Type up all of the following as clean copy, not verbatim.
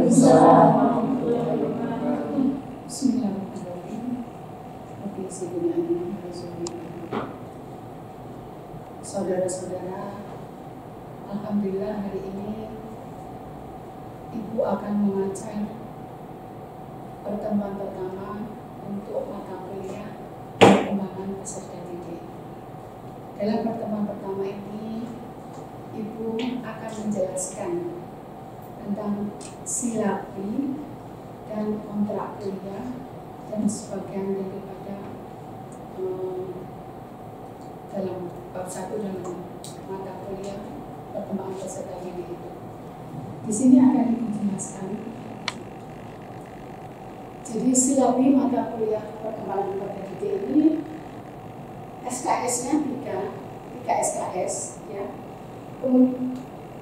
Waalaikumsalam warahmatullahi wabarakatuh. Bismillahirrahmanirrahim. Saudara-saudara, alhamdulillah hari ini Ibu akan mengajar pertemuan pertama untuk mata kuliah perkembangan peserta didik. Dalam pertemuan pertama ini, Ibu akan menjelaskan tentang silabi dan kontrak kuliah dan sebagian daripada dalam bab 1 dalam mata kuliah perkembangan peserta didik itu. Di sini akan dijelaskan. Jadi silabi mata kuliah perkembangan peserta didik ini SKS-nya 3 SKS ya.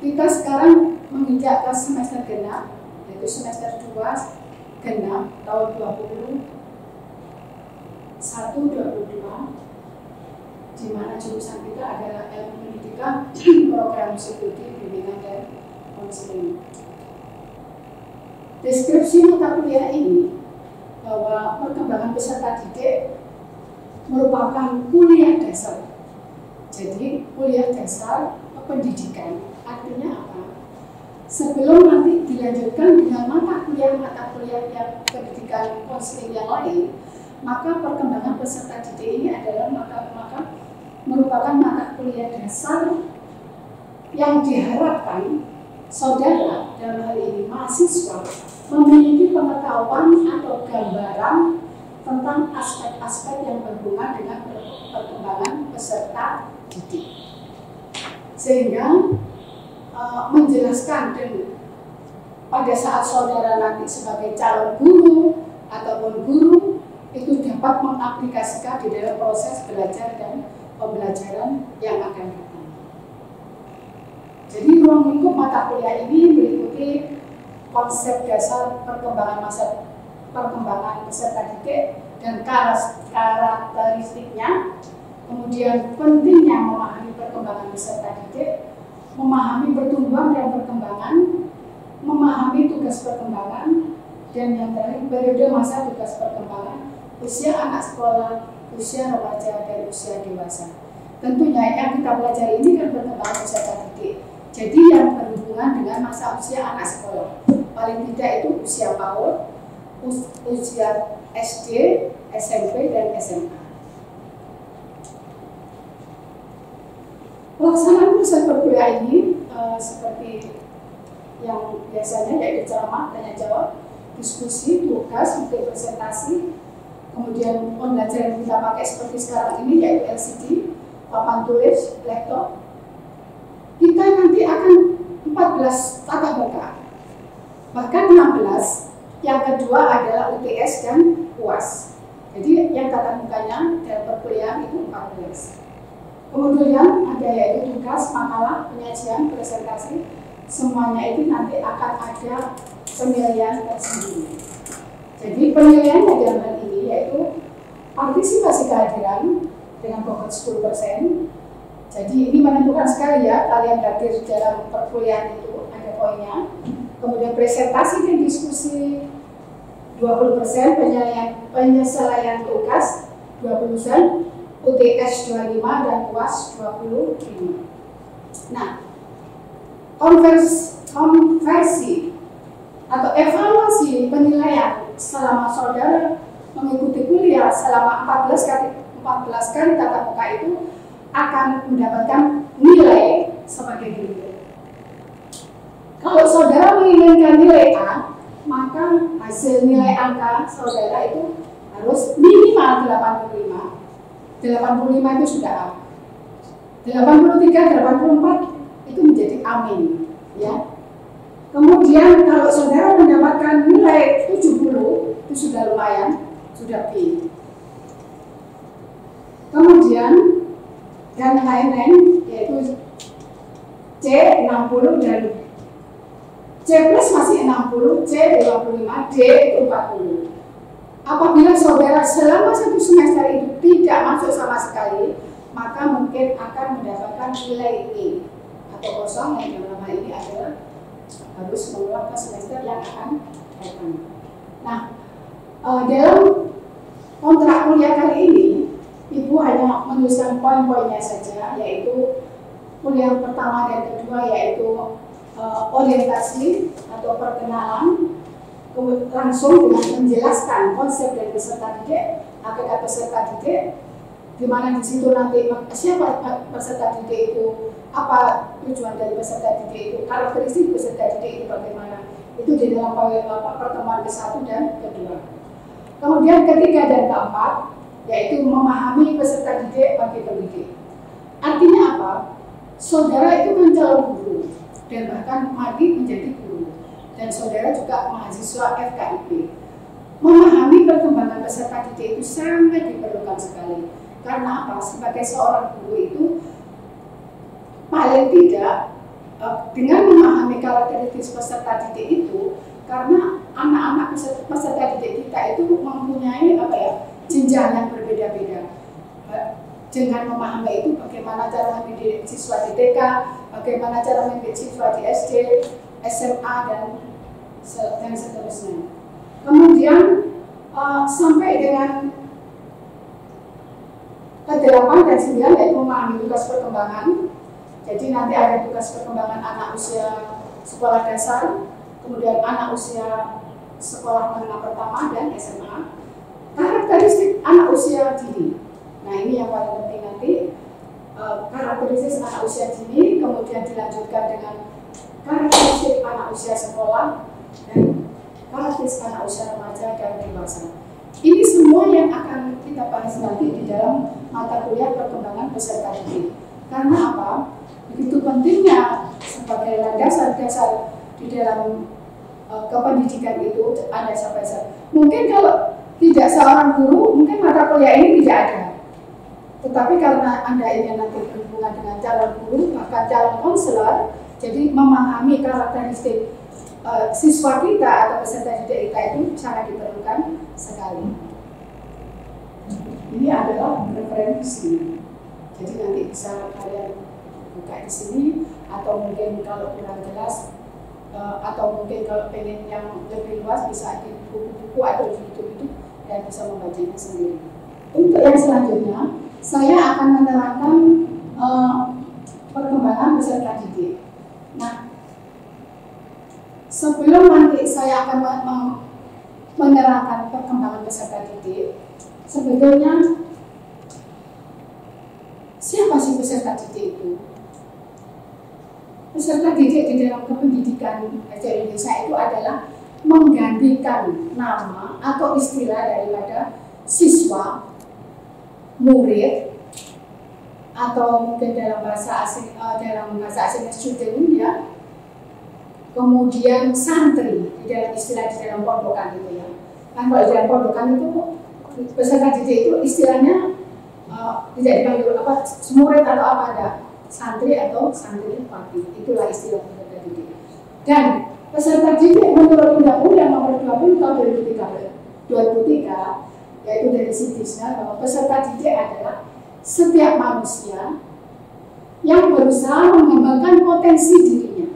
Kita sekarang menginjak ke semester genap, yaitu semester 2 genap tahun 2021-22, di mana jurusan kita adalah ilmu pendidikan, program studi, bimbingan dan konseling. Deskripsi mata kuliah ini bahwa perkembangan peserta didik merupakan kuliah dasar. Jadi kuliah dasar pendidikan artinya apa? Sebelum nanti dilanjutkan dengan mata kuliah yang pendidikan konseling yang lain, maka perkembangan peserta didik ini adalah merupakan mata kuliah dasar yang diharapkan saudara dalam hal ini mahasiswa memiliki pengetahuan atau gambaran tentang aspek-aspek yang berhubungan dengan perkembangan peserta didik, sehingga menjelaskan dan pada saat saudara nanti sebagai calon guru ataupun guru itu dapat mengaplikasikan di dalam proses belajar dan pembelajaran yang akan datang. Jadi ruang lingkup mata kuliah ini meliputi konsep dasar perkembangan peserta didik dan karakteristiknya, kemudian pentingnya memahami perkembangan peserta didik, memahami pertumbuhan dan perkembangan, memahami tugas perkembangan, dan yang terakhir periode masa tugas perkembangan, usia anak sekolah, usia remaja, dan usia dewasa. Tentunya yang kita pelajari ini kan perkembangan peserta didik. Jadi yang berhubungan dengan masa usia anak sekolah, paling tidak itu usia PAUD, usia SD, SMP, dan SMA. Pelaksanaan proses perkuliahan ini seperti yang biasanya, yaitu ceramah, tanya jawab, diskusi, tugas, untuk presentasi, kemudian pembelajaran kita pakai seperti sekarang ini, yaitu LCD, papan tulis, laptop. Kita nanti akan 14 tatap muka, bahkan 16. Yang kedua adalah UTS dan UAS. Jadi yang tatap mukanya dalam perkuliahan itu 14. Kemudian ada yaitu tugas, makalah, penyajian, presentasi, semuanya itu nanti akan ada penilaian tersendiri. Jadi penilaiannya dalam hal ini yaitu partisipasi kehadiran dengan bobot 10%. Jadi ini menentukan sekali ya, kalian hadir dalam perkuliahan itu ada poinnya. Kemudian presentasi dan diskusi 20%, penyelesaian tugas 20%, UTS 25 dan UAS 25. Nah, konversi atau evaluasi penilaian selama saudara mengikuti kuliah selama 14 kali tatap muka itu akan mendapatkan nilai sebagai berikut. Kalau saudara menginginkan nilai A, maka hasil nilai angka saudara itu harus minimal 85. 85 itu sudah A. 83, 84 itu menjadi amin, ya. Kemudian kalau saudara mendapatkan nilai 70 itu sudah lumayan, sudah B. Kemudian dan lain-lain yaitu C 60 dan C plus masih 60, C 55, D itu 40. Apabila saudara selama 1 semester itu tidak masuk sama sekali, maka mungkin akan mendapatkan nilai E atau kosong yang dalam hal ini adalah harus mengulang ke semester yang akan datang. Nah, dalam kontrak kuliah kali ini, Ibu hanya menuliskan poin-poinnya saja, yaitu kuliah pertama dan kedua yaitu orientasi atau perkenalan, langsung dengan menjelaskan konsep dari peserta didik, hakikat peserta didik, di mana di situ nanti siapa peserta didik itu, apa tujuan dari peserta didik itu, karakteristik peserta didik itu bagaimana, itu di dalam pertemuan ke-1 dan ke-2. Kemudian ketiga dan keempat yaitu memahami peserta didik bagi pendidik. Artinya apa? Saudara itu kan calon guru dan bahkan mati menjadi guru, dan saudara juga mahasiswa FKIP. Memahami perkembangan peserta didik itu sangat diperlukan sekali. Karena apa? Sebagai seorang guru itu paling tidak dengan memahami karakteristik peserta didik itu, karena anak-anak peserta didik kita itu mempunyai jenjang yang berbeda-beda. Dengan memahami itu, bagaimana cara mendidik siswa di TK, bagaimana cara mendidik siswa di SD, SMA, dan seterusnya. Kemudian sampai dengan ke-8 dan 9 yaitu memahami tugas perkembangan. Jadi nanti ada tugas perkembangan anak usia sekolah dasar, kemudian anak usia sekolah menengah pertama dan SMA. Karakteristik anak usia dini. Nah, ini yang paling penting nanti, karakteristik anak usia dini, kemudian dilanjutkan dengan karakteristik anak usia sekolah dan karakteristik anak usia remaja dan dewasa. Ini semua yang akan kita bahas nanti di dalam mata kuliah perkembangan peserta didik. Karena apa? Begitu pentingnya sebagai landasan dasar di dalam kependidikan itu ada sampai saat. Mungkin kalau tidak seorang guru, mungkin mata kuliah ini tidak ada. Tetapi karena Anda ini nanti berhubungan dengan calon guru, bahkan calon konselor, jadi memahami karakteristik siswa kita atau peserta didik kita itu sangat diperlukan sekali. Ini adalah referensi. Jadi nanti bisa kalian buka di sini, atau mungkin kalau kurang jelas, atau mungkin kalau pengen yang lebih luas bisa di buku-buku atau di YouTube itu dan bisa membacanya sendiri. Untuk yang selanjutnya, saya akan menerangkan perkembangan peserta didik. Nah, sebelum nanti saya akan menerangkan perkembangan peserta didik, sebetulnya siapa sih peserta didik itu? Peserta didik di dalam kependidikan Belajar Indonesia itu adalah menggantikan nama atau istilah daripada siswa, murid, atau mungkin dalam bahasa asingnya student ya. Kemudian santri di dalam istilah di dalam pondokan itu ya. Kan kalau di dalam pondokan itu peserta didik itu istilahnya tidak dipanggil murid atau apa, ada santri atau santri pati, itulah istilah peserta didik. Dan peserta didik menurut Undang-Undang Nomor 20 Tahun 2003 yaitu dari Sidisna, bahwa peserta didik adalah setiap manusia yang berusaha mengembangkan potensi dirinya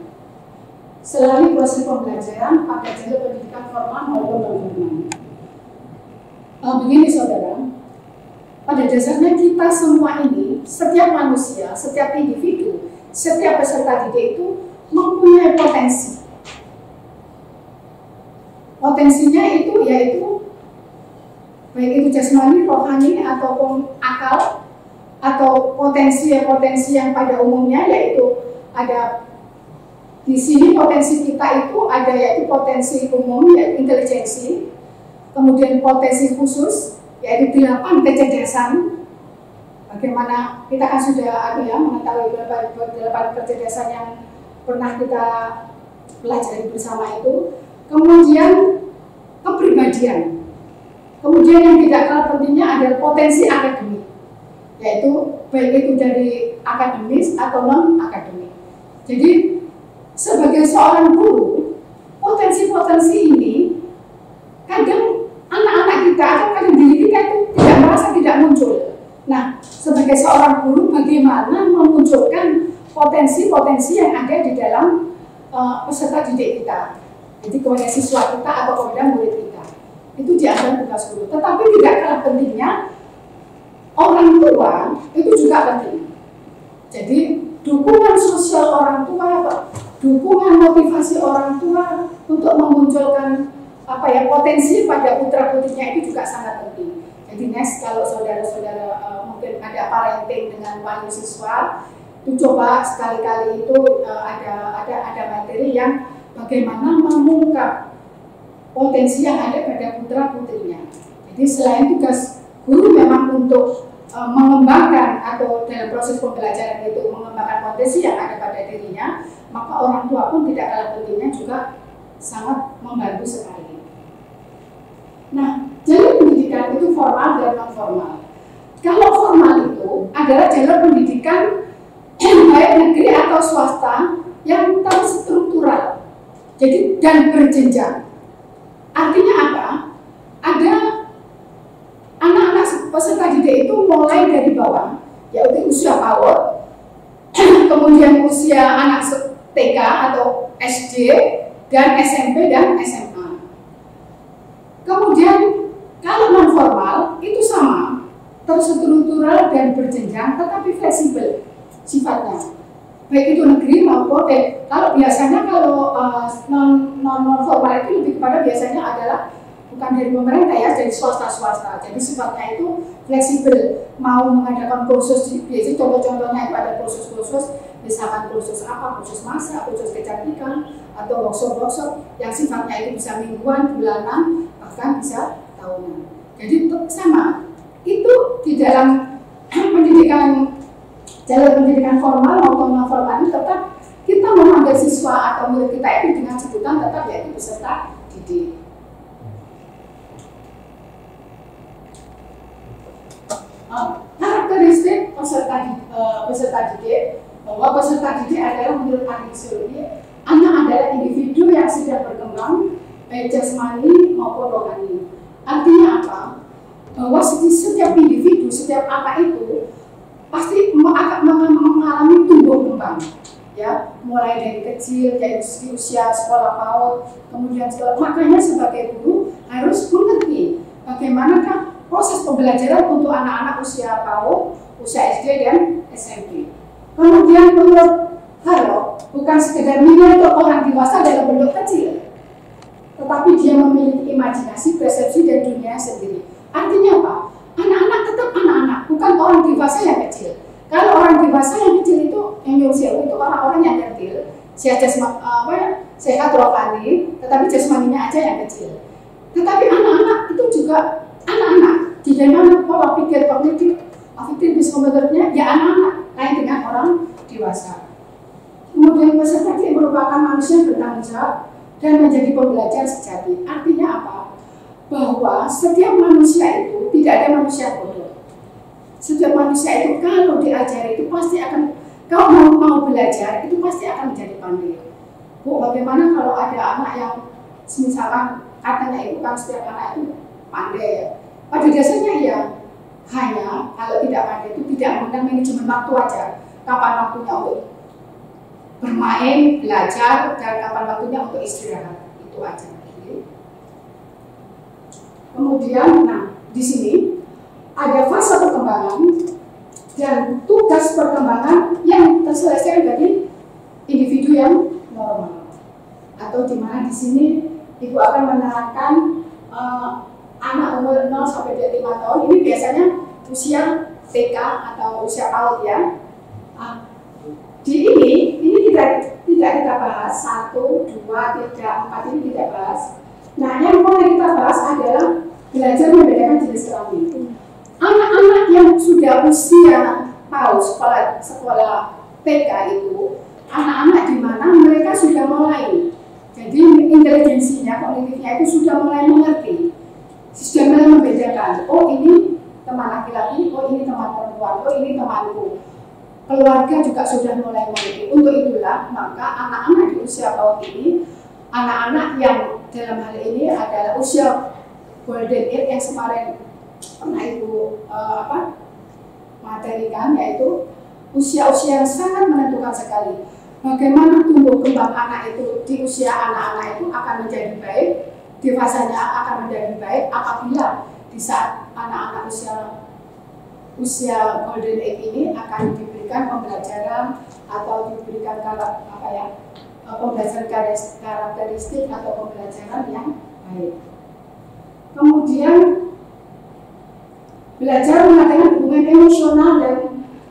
selain proses pembelajaran pada jalur pendidikan formal maupun non-formal. Begini saudara, pada dasarnya kita semua ini, setiap manusia, setiap individu, setiap peserta didik itu mempunyai potensi. Potensinya itu yaitu baik itu jasmani, rohani, ataupun akal, atau potensi yang pada umumnya yaitu ada di sini potensi kita itu ada yaitu potensi umum yaitu intelijensi, kemudian potensi khusus yaitu 8 kecerdasan. Bagaimana kita kan sudah mengetahui beberapa 8 kecerdasan yang pernah kita pelajari bersama itu. Kemudian kepribadian. Kemudian yang tidak kalah pentingnya adalah potensi akademik, yaitu baik itu dari akademis atau non akademik. Jadi sebagai seorang guru, potensi-potensi ini kadang anak-anak kita atau kadang diri kita itu tidak merasa tidak muncul. Nah, sebagai seorang guru bagaimana memunculkan potensi-potensi yang ada di dalam peserta didik kita, jadi kepada siswa kita atau kepada murid kita, itu diajarkan tugas guru. Tetapi tidak kalah pentingnya orang tua itu juga penting. Jadi dukungan sosial orang tua, dukungan motivasi orang tua untuk memunculkan potensi pada putra putrinya itu juga sangat penting. Jadi next kalau saudara-saudara mungkin ada parenting dengan wali siswa, itu coba sekali-kali itu ada materi yang bagaimana mengungkap potensi yang ada pada putra putrinya. Jadi selain tugas guru memang untuk mengembangkan atau dalam proses pembelajaran itu mengembangkan potensi yang ada pada dirinya, maka orang tua pun tidak kalah pentingnya juga sangat membantu sekali. Nah, jalur pendidikan itu formal dan non formal. Kalau formal itu adalah jalur pendidikan baik negeri atau swasta yang terstruktural, jadi dan berjenjang. Artinya apa? Ada anak-anak peserta didik itu mulai dari bawah, yaitu usia PAUD, kemudian usia anak TK atau SD, dan SMP dan SMA. Kemudian kalau non formal itu sama, terstruktural dan berjenjang, tetapi fleksibel sifatnya. Baik itu negeri maupun kalau biasanya kalau non formal itu lebih kepada biasanya adalah bukan dari pemerintah ya, dari swasta. Jadi sifatnya itu fleksibel, mau mengadakan kursus, biasanya contoh-contohnya itu ada kursus-kursus, misalkan kursus apa, kursus masak, kursus kecantikan, atau workshop yang sifatnya itu bisa mingguan, bulanan, bahkan bisa tahunan. Jadi sama, itu di dalam pendidikan, jalur pendidikan formal maupun non formal itu tetap kita memanggil siswa atau murid kita itu dengan sebutan tetap yaitu peserta didik. Karakteristik peserta didik, bahwa peserta didik adalah menurut ahli psikologi, anak adalah individu yang sedang berkembang baik jasmani maupun rohani. Artinya apa? Bahwa setiap individu, setiap anak itu pasti akan mengalami tumbuh kembang, ya, mulai dari kecil, dari usia sekolah PAUD, kemudian makanya sebagai guru harus mengerti bagaimanakah proses pembelajaran untuk anak-anak usia PAUD, usia SD dan SMP. Kemudian menurut Harlow, bukan sekedar nilai untuk orang dewasa dalam bentuk kecil, tetapi dia memiliki imajinasi, persepsi, dan dunia sendiri. Artinya apa? Anak-anak tetap anak-anak, bukan orang dewasa yang kecil. Kalau orang dewasa yang kecil itu, yang usia itu orang-orang yang kecil, sehat rohani, tetapi jasmaninya aja yang kecil. Tetapi anak-anak itu juga anak-anak, di dalam pola pikir kognitif, aktivitas komputernya ya anak-anak, lain dengan orang dewasa. Kemudian peserta didik merupakan manusia yang bertanggung jawab dan menjadi pembelajar sejati. Artinya apa? Bahwa setiap manusia itu tidak ada manusia bodoh. Setiap manusia itu kalau diajari itu pasti akan, kalau mau belajar itu pasti akan menjadi pandai. Bu, bagaimana kalau ada anak yang misalkan katanya itu kan setiap anak itu pandai ya. Pada dasarnya ya hanya kalau tidak pandai itu tidak menggunakan manajemen waktu aja. Kapan waktunya untuk bermain, belajar, dan kapan waktunya untuk istirahat, itu aja. Kemudian, nah di sini ada fase perkembangan dan tugas perkembangan yang terselesaikan dari individu yang normal. Atau di mana di sini ibu akan menerangkan anak umur 0 sampai 5 tahun ini biasanya usia TK atau usia PAUD ya. Di ini tidak kita bahas 1, 2, 3, 4 ini tidak bahas. Nah, yang mulai kita bahas adalah belajar membedakan jenis kelamin. Anak-anak yang sudah usia PAUD, sekolah TK itu, anak-anak di mana mereka sudah mulai, jadi intelijensinya, kognitifnya itu sudah mulai mengerti, sudah mulai membedakan. Oh ini teman laki-laki, oh ini teman perempuan, oh ini temanku. Keluarga juga sudah mulai mengerti. Untuk itulah maka anak-anak di usia PAUD ini, anak-anak yang dalam hal ini adalah usia golden age yang kemarin pernah ibu materikan, yaitu usia-usia yang sangat menentukan sekali. bagaimana tumbuh kembang anak itu di usia anak-anak itu akan menjadi baik, dewasanya akan menjadi baik apabila di saat anak-anak usia golden age ini akan diberikan pembelajaran atau diberikan pembelajaran karakteristik atau pembelajaran yang baik. Kemudian belajar mengatakan hubungan emosional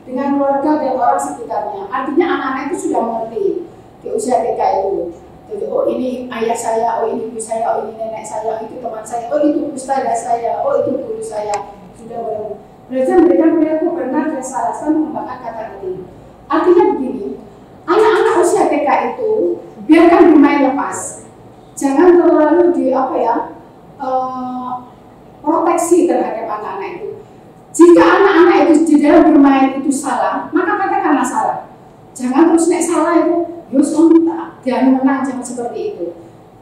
dengan keluarga dan orang sekitarnya. Artinya anak-anak itu sudah mengerti di usia TK itu. Jadi, oh ini ayah saya, oh ini ibu saya, oh ini nenek saya, oh itu teman saya, oh itu ustazah saya, oh itu guru saya. Sudah belajar memberikan perilaku benar dan salah serta mengembangkan kata hati. Artinya begini, anak-anak usia TK itu biarkan bermain lepas, jangan terlalu proteksi terhadap anak-anak itu. Jika anak-anak itu di dalam bermain itu salah, maka katakanlah salah. Jangan terus nek salah itu, yus dia menang, jangan seperti itu.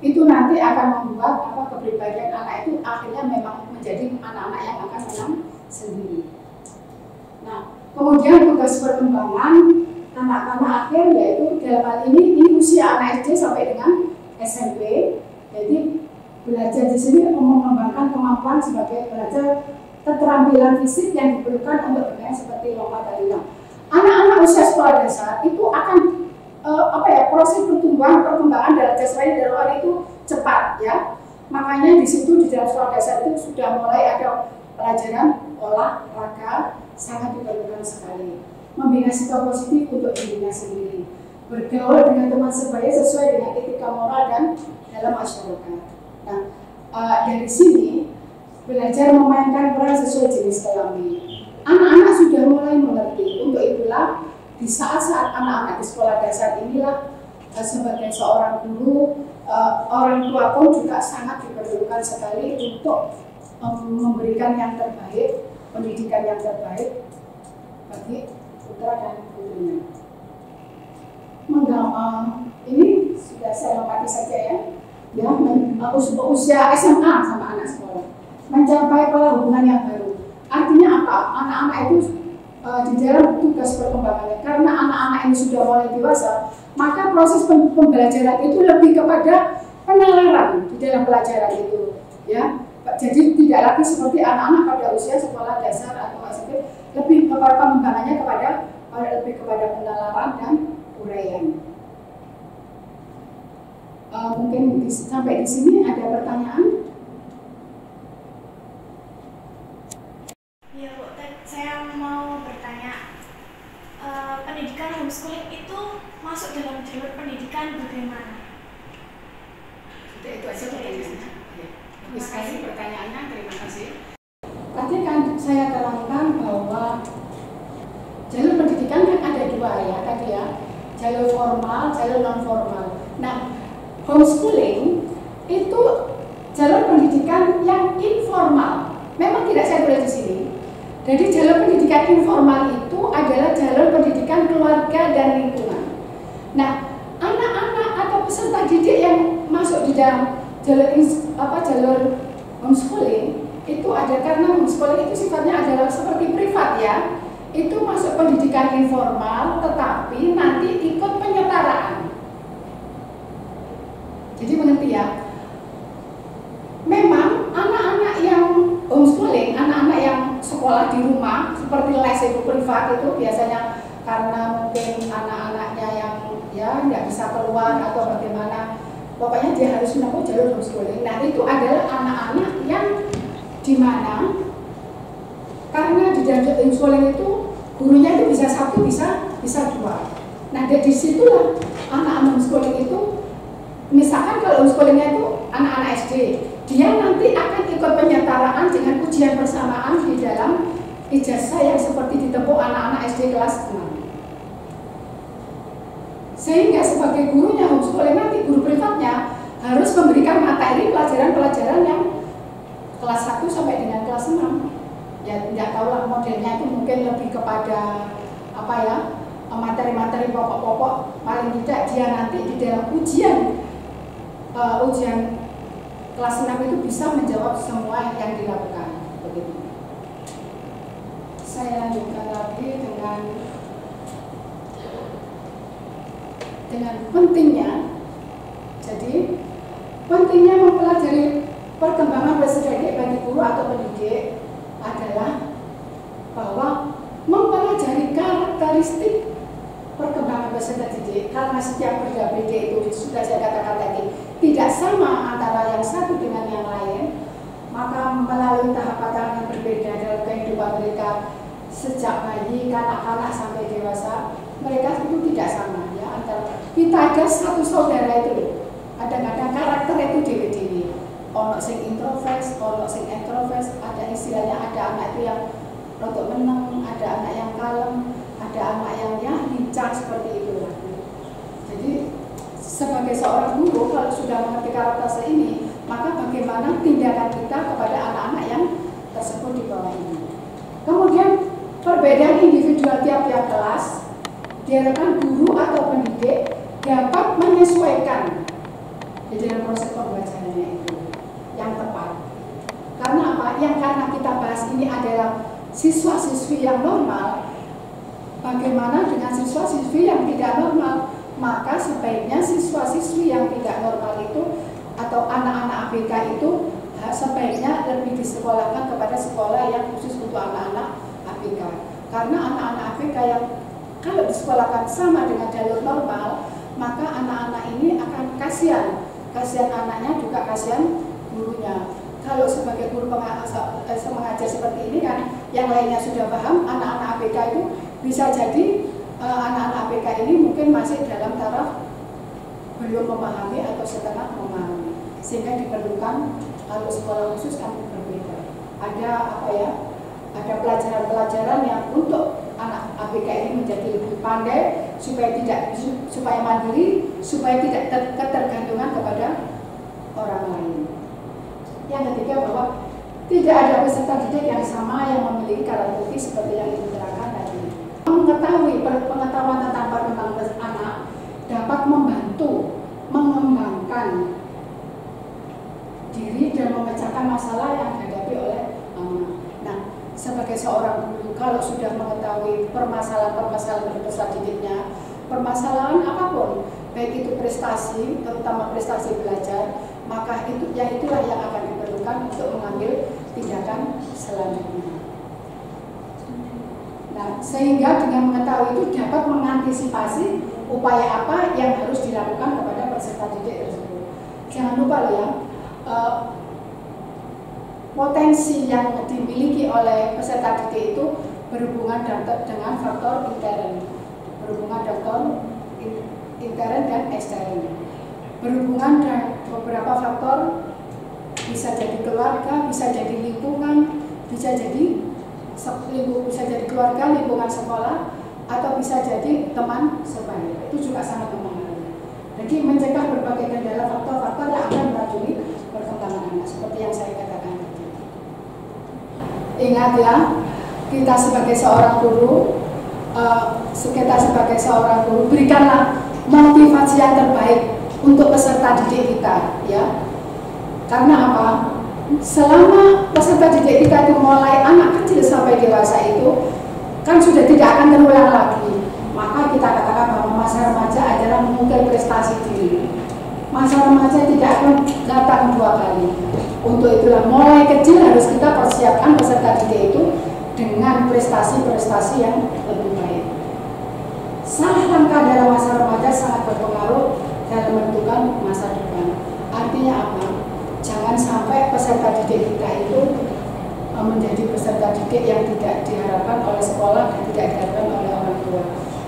Itu nanti akan membuat kepribadian anak itu akhirnya memang menjadi anak-anak yang akan menang sendiri. Nah, kemudian tugas perkembangan anak-anak akhir yaitu dalam hal ini usia anak SD sampai dengan SMP. Jadi belajar di sini mengembangkan kemampuan sebagai belajar keterampilan fisik yang diperlukan untuk bermain seperti lompat tadi. Anak-anak usia sekolah dasar itu akan proses perkembangan dalam dasar itu cepat ya. Makanya di situ di dalam sekolah dasar itu sudah mulai ada pelajaran olahraga, sangat diperlukan sekali. Membina sikap positif untuk dirinya sendiri, bergaul dengan teman sebaya sesuai dengan etika moral dan dalam masyarakat. Nah, dari sini belajar memainkan peran sesuai jenis kelamin. Anak-anak sudah mulai mengerti. Untuk itulah di saat-saat anak-anak di sekolah dasar inilah sebagai seorang guru, orang tua pun juga sangat diperlukan sekali untuk memberikan yang terbaik, pendidikan yang terbaik bagi putra dan putrinya. Ini sudah saya lompati saja ya. Usia SMA sama anak sekolah mencapai pola hubungan yang baru. Artinya apa? Anak-anak itu di dalam tugas perkembangannya, karena anak-anak ini sudah mulai dewasa, maka proses pembelajaran itu lebih kepada penalaran di dalam pelajaran itu, ya. Jadi tidak lagi seperti anak-anak pada usia sekolah dasar atau SMP, lebih kepada pengembangannya lebih kepada penalaran dan uraian. Mungkin sampai di sini ada pertanyaan? Ya Bu, saya mau bertanya, pendidikan homeschooling itu masuk dalam jalur pendidikan bagaimana? Itu aja pertanyaannya. Terima kasih pertanyaannya, terima kasih. Tadi kan saya terangkan bahwa jalur pendidikan kan ada dua ya tadi ya, jalur formal, jalur non formal. Nah, homeschooling itu jalur pendidikan yang informal. Memang tidak saya tulis di sini. Jadi jalur pendidikan informal itu adalah jalur pendidikan keluarga dan lingkungan. Nah, anak-anak atau peserta didik yang masuk di dalam jalur homeschooling itu ada, karena homeschooling itu sifatnya adalah seperti privat ya. Itu masuk pendidikan informal, tetapi nanti ikut penyetaraan. Jadi mengerti ya? Memang anak-anak yang homeschooling, anak-anak yang sekolah di rumah seperti les itu privat itu biasanya karena mungkin anak-anaknya yang ya nggak bisa keluar atau bagaimana, pokoknya dia harus menempuh jalur homeschooling. Nah, itu adalah anak-anak yang dimana karena di dalam homeschooling itu gurunya itu bisa satu, bisa dua. Nah, dari situlah anak-anak homeschooling itu, misalkan kalau homeschoolingnya itu anak-anak SD, dia nanti akan ikut penyetaraan dengan ujian bersamaan di dalam ijazah yang seperti ditempuh anak-anak SD kelas 6. Sehingga sebagai gurunya homeschooling nanti, guru privatnya harus memberikan materi pelajaran-pelajaran yang kelas 1 sampai dengan kelas 6. Ya tidak tahu lah modelnya itu, mungkin lebih kepada materi-materi pokok-pokok. Paling tidak dia nanti di dalam ujian kelas 6 itu bisa menjawab semua yang dilakukan. Begitu. Saya lanjutkan lagi dengan dengan pentingnya. Jadi pentingnya mempelajari perkembangan bahasa didik bagi guru atau pendidik adalah bahwa mempelajari karakteristik perkembangan peserta didik, karena setiap berbeda itu sudah saya katakan tadi tidak sama antara yang satu dengan yang lain, maka melalui tahapan yang berbeda dalam kehidupan mereka sejak bayi, kanak-kanak sampai dewasa, mereka itu tidak sama ya. Antara kita ada satu saudara itu, kadang-kadang karakter itu dewi-dewi, ono sing introvert, ono sing extrovert, ada istilahnya, ada anak itu yang rotok meneng, ada anak yang kalem, ada anak yang ya lincah seperti itu. Jadi sebagai seorang guru kalau sudah mengerti karakter ini, maka bagaimana tindakan kita kepada anak-anak yang tersebut di bawah ini. Kemudian perbedaan individual tiap-tiap kelas diharapkan guru atau pendidik dapat menyesuaikan di dalam proses pembelajarannya itu yang tepat. Karena apa? Yang karena kita bahas ini adalah siswa-siswi yang normal. Bagaimana dengan siswa-siswi yang tidak normal? Maka sebaiknya siswa-siswi yang tidak normal itu atau anak-anak ABK itu sebaiknya lebih disekolahkan kepada sekolah yang khusus untuk anak-anak ABK. Karena anak-anak ABK yang kalau disekolahkan sama dengan jalur normal, maka anak-anak ini akan kasihan anaknya, juga kasihan gurunya. Kalau sebagai guru mengajar seperti ini kan, yang lainnya sudah paham, anak-anak ABK itu bisa jadi anak-anak ABK ini mungkin masih dalam taraf belum memahami atau setengah memahami, sehingga diperlukan kalau sekolah khusus kan berbeda. Ada apa ya? Ada pelajaran-pelajaran yang untuk anak ABK ini menjadi lebih pandai supaya mandiri, supaya tidak ketergantungan kepada orang lain. Yang ketiga, bahwa tidak ada peserta didik yang sama yang memiliki karakteristik seperti yang diterangkan tadi. Mengetahui pengetahuan tentang perkembangan anak dapat membantu mengembangkan diri dan memecahkan masalah yang dihadapi oleh anak. Nah, sebagai seorang guru, kalau sudah mengetahui permasalahan-permasalahan dari peserta didiknya, permasalahan apapun, baik itu prestasi, terutama prestasi belajar, maka itulah yang akan diperlukan untuk mengambil tindakan selanjutnya. Nah, sehingga dengan mengetahui itu dapat mengantisipasi upaya apa yang harus dilakukan kepada peserta didik tersebut. Jangan lupa loh ya, potensi yang dimiliki oleh peserta didik itu berhubungan dengan faktor intern, dan ekstern. Berhubungan dengan beberapa faktor, bisa jadi keluarga, bisa jadi lingkungan, bisa jadi keluarga, lingkungan sekolah, atau bisa jadi teman sebaya. Itu juga sangat mempengaruhi. Jadi mencegah berbagai kendala faktor-faktor yang akan meracuni perkembangan anak, seperti yang saya katakan tadi. Ingat ya, kita sebagai seorang guru, berikanlah motivasi yang terbaik untuk peserta didik kita, ya. Karena apa? Selama peserta didik kita itu mulai anak kecil sampai dewasa itu kan sudah tidak akan terulang lagi. Maka kita katakan bahwa masa remaja adalah mengukir prestasi diri. Masa remaja tidak akan datang dua kali. Untuk itulah mulai kecil harus kita persiapkan peserta didik itu dengan prestasi-prestasi yang lebih baik. Salah langkah dalam masa remaja sangat berpengaruh dalam menentukan masa depan. Artinya apa? Jangan sampai peserta didik kita itu menjadi peserta didik yang tidak diharapkan oleh sekolah dan tidak diharapkan oleh orang tua.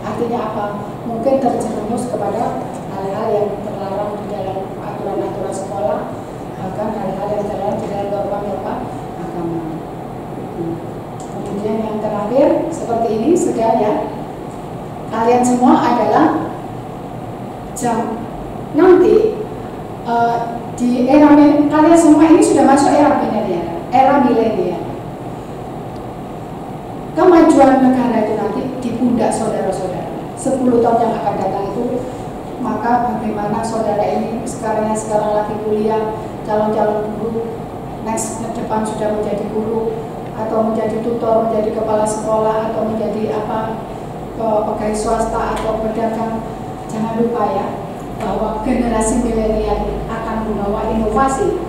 Artinya apa? Mungkin terjerumus kepada hal-hal yang terlarang di dalam aturan-aturan sekolah, bahkan hal-hal yang terlarang di dalam norma-norma agama. Kemudian yang terakhir, seperti ini sudah ya, kalian semua adalah nanti di era kalian semua ini sudah masuk era milenial. Kemajuan negara itu nanti di pundak saudara-saudara. 10 tahun yang akan datang itu, maka bagaimana saudara ini sekarang lagi kuliah, calon-calon guru, next ke depan sudah menjadi guru atau menjadi tutor, menjadi kepala sekolah atau menjadi pegawai swasta atau pedagang. jangan lupa ya, bahwa generasi milenial akan membawa inovasi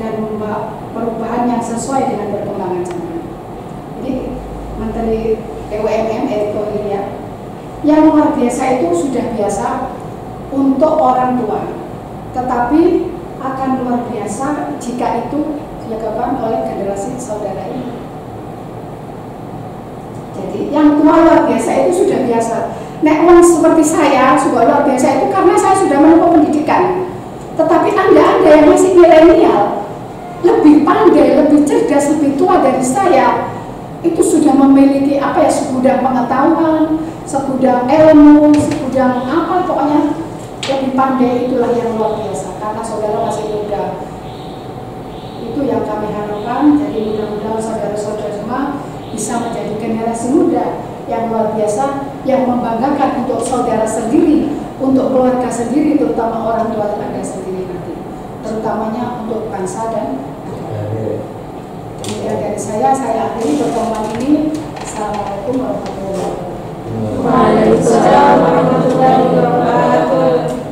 dan membawa perubahan yang sesuai dengan perkembangan zaman. Jadi Menteri BUMN Erick Thohir ya, yang luar biasa itu sudah biasa untuk orang tua, tetapi akan luar biasa jika itu dilakukan oleh generasi saudara ini. Jadi yang tua luar biasa itu sudah biasa. Nek orang seperti saya juga luar biasa itu karena saya sudah menempuh pendidikan. Tetapi Anda yang masih milenial, lebih pandai, lebih cerdas, lebih tua dari saya, itu sudah memiliki apa ya, segudang pengetahuan, segudang ilmu, segudang apa, pokoknya lebih pandai. Itulah yang luar biasa karena saudara masih muda. Itu yang kami harapkan. Jadi mudah-mudahan saudara-saudara semua bisa menjadi generasi muda yang luar biasa, yang membanggakan untuk saudara sendiri, untuk keluarga sendiri, terutama orang tua Anda sendiri nanti, terutamanya untuk bangsa dan negara. Kemudian dari saya akhiri pertemuan ini. Assalamualaikum warahmatullahi wabarakatuh. Waalaikumsalam warahmatullahi wabarakatuh.